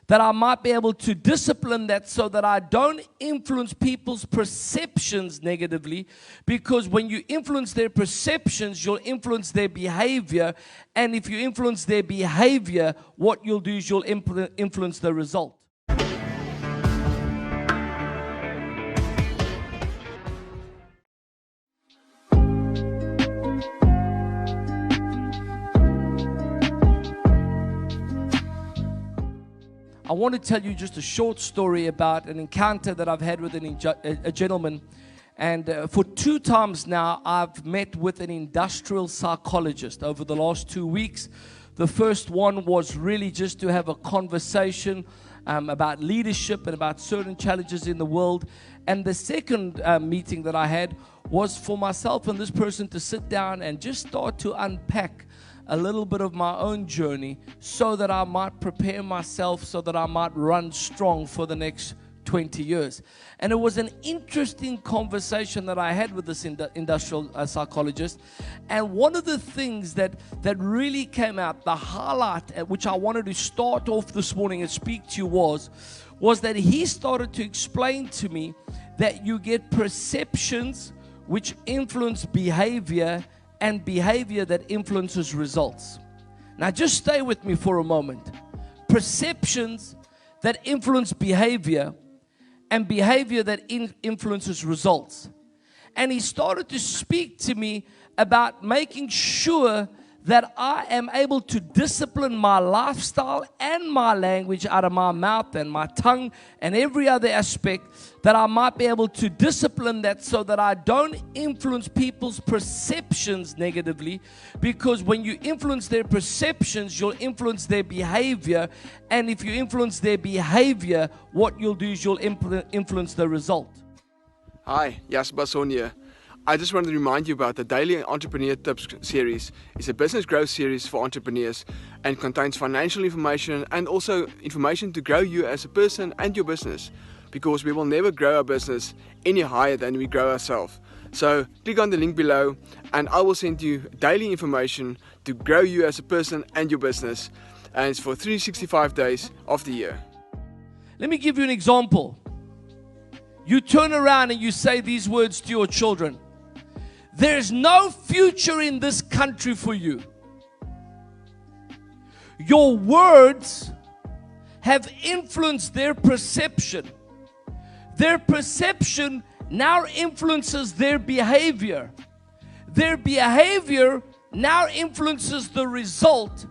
that I might be able to discipline that so that I don't influence people's perceptions negatively, because when you influence their perceptions, you'll influence their behavior, and if you influence their behavior, what you'll do is you'll influence the result. I want to tell you just a short story about an encounter that I've had with a gentleman. And for 2 times now, I've met with an industrial psychologist over the last 2 weeks. The first one was really just to have a conversation about leadership and about certain challenges in the world. And the second meeting that I had was for myself and this person to sit down and just start to unpack a little bit of my own journey so that I might prepare myself, so that I might run strong for the next 20 years. And it was an interesting conversation that I had with this industrial psychologist. And one of the things that really came out, the highlight at which I wanted to start off this morning and speak to you was that he started to explain to me that you get perceptions which influence behavior, and behavior that influences results. Now just stay with me for a moment. Perceptions that influence behavior, and behavior that influences results. And he started to speak to me about making sure that I am able to discipline my lifestyle and my language out of my mouth and my tongue and every other aspect, that I might be able to discipline that so that I don't influence people's perceptions negatively, because when you influence their perceptions, you'll influence their behavior, and if you influence their behavior, what you'll do is you'll influence the result. Hi, Jasper Basson here. I just wanted to remind you about the Daily Entrepreneur Tips series. It's a business growth series for entrepreneurs and contains financial information and also information to grow you as a person and your business, because we will never grow our business any higher than we grow ourselves. So click on the link below and I will send you daily information to grow you as a person and your business, and it's for 365 days of the year. Let me give you an example. You turn around and you say these words to your children: there's no future in this country for you. Your words have influenced their perception. Their perception now influences their behavior. Their behavior now influences the result.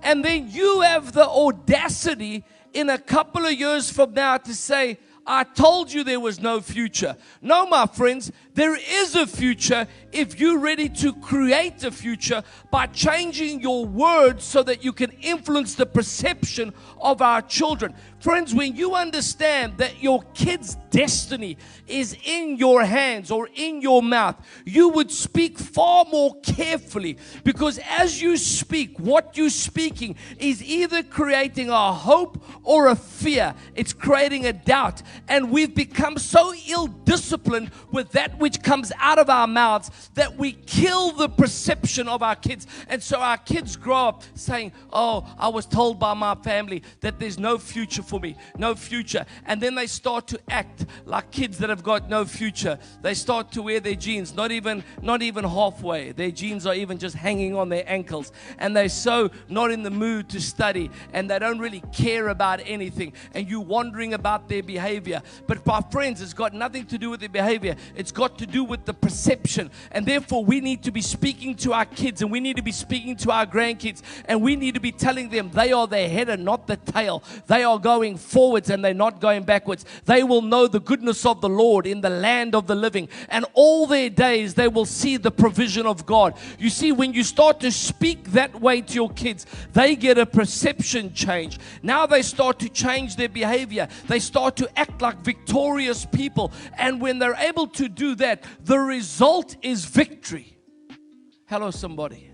And then you have the audacity in a couple of years from now to say, I told you there was no future. No, my friends, there is a future if you're ready to create a future by changing your words so that you can influence the perception of our children. Friends, when you understand that your kid's destiny is in your hands or in your mouth, you would speak far more carefully, because as you speak, what you're speaking is either creating a hope or a fear. It's creating a doubt. And we've become so ill-disciplined with that which comes out of our mouths that we kill the perception of our kids. And so our kids grow up saying, oh, I was told by my family that there's no future for me, no future. And then they start to act like kids that have got no future. They start to wear their jeans, not even halfway. Their jeans are even just hanging on their ankles. And they're so not in the mood to study, and they don't really care about anything. And you're wondering about their behavior. But my friends, it's got nothing to do with their behavior. It's got to do with the perception. And therefore, we need to be speaking to our kids, and we need to be speaking to our grandkids, and we need to be telling them they are the head and not the tail. They are going forwards and they're not going backwards. They will know the goodness of the Lord in the land of the living, and all their days they will see the provision of God. You see, when you start to speak that way to your kids, they get a perception change. Now they start to change their behavior. They start to act like victorious people, and when they're able to do that, the result is victory. Hello, somebody.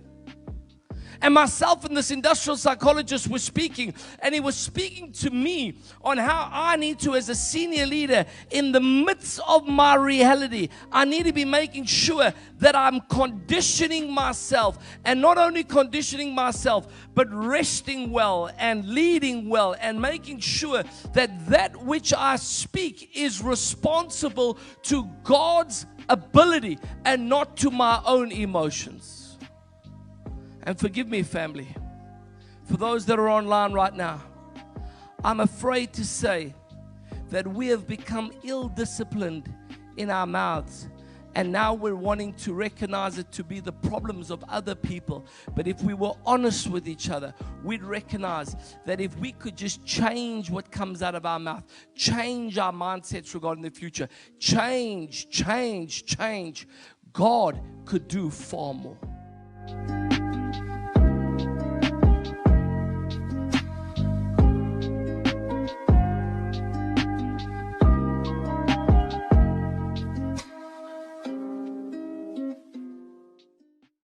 And myself and this industrial psychologist were speaking, and he was speaking to me on how I need to, as a senior leader, in the midst of my reality, I need to be making sure that I'm conditioning myself, and not only conditioning myself, but resting well and leading well and making sure that that which I speak is responsible to God's ability and not to my own emotions. And forgive me, family, for those that are online right now, I'm afraid to say that we have become ill-disciplined in our mouths, and now we're wanting to recognize it to be the problems of other people. But if we were honest with each other, we'd recognize that if we could just change what comes out of our mouth, change our mindsets regarding the future, change, God could do far more.